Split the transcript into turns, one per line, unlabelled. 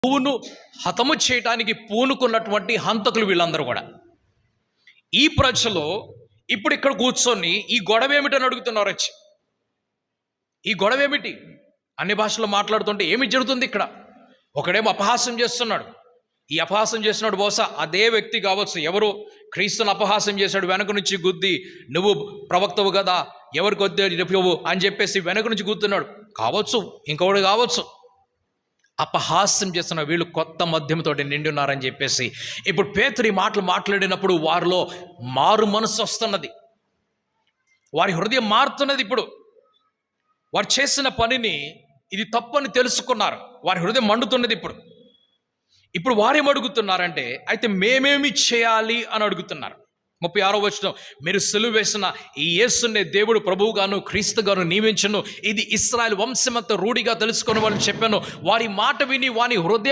ప్రభువును హతము చేయటానికి పూనుకున్నటువంటి హంతకులు వీళ్ళందరూ కూడా. ఈ ప్రజలు ఇప్పుడు ఇక్కడ కూర్చొని ఈ గొడవ ఏమిటని అడుగుతున్నారు. వచ్చి ఈ గొడవ ఏమిటి? అన్ని భాషల్లో మాట్లాడుతుంటే ఏమి జరుగుతుంది ఇక్కడ? ఒకడేమో అపహాస్యం చేస్తున్నాడు. ఈ అపహాస్యం చేస్తున్నాడు బహుశా అదే వ్యక్తి కావచ్చు. ఎవరు క్రీస్తుని అపహాస్యం చేశాడు, వెనక నుంచి గుద్ది నువ్వు ప్రవక్తవు కదా, ఎవరికి వద్దే చెప్పవు అని చెప్పేసి వెనక నుంచి గుద్దుతున్నాడు కావచ్చు, ఇంకొకటి కావచ్చు. అపహాస్యం చేస్తున్న వీళ్ళు కొత్త మద్యంతో నిండి ఉన్నారని చెప్పేసి ఇప్పుడు పేతురు ఈ మాటలు మాట్లాడినప్పుడు వారిలో మారు మనసు వస్తున్నది, వారి హృదయం మారుతున్నది. ఇప్పుడు వారు చేసిన పనిని ఇది తప్పని తెలుసుకున్నారు, వారి హృదయం మండుతున్నది. ఇప్పుడు వారేం అడుగుతున్నారంటే, అయితే మేమేమి చేయాలి అని అడుగుతున్నారు. 36వ వచనం, మీరు సిలువ వేసిన ఈ యేసునే దేవుడు ప్రభువుగాను క్రీస్తుగాను నియమించును, ఇది ఇశ్రాయేలు వంశమంతా రూఢిగా తెలుసుకుని వాళ్ళని చెప్పాను. వారి మాట విని వారి హృదయం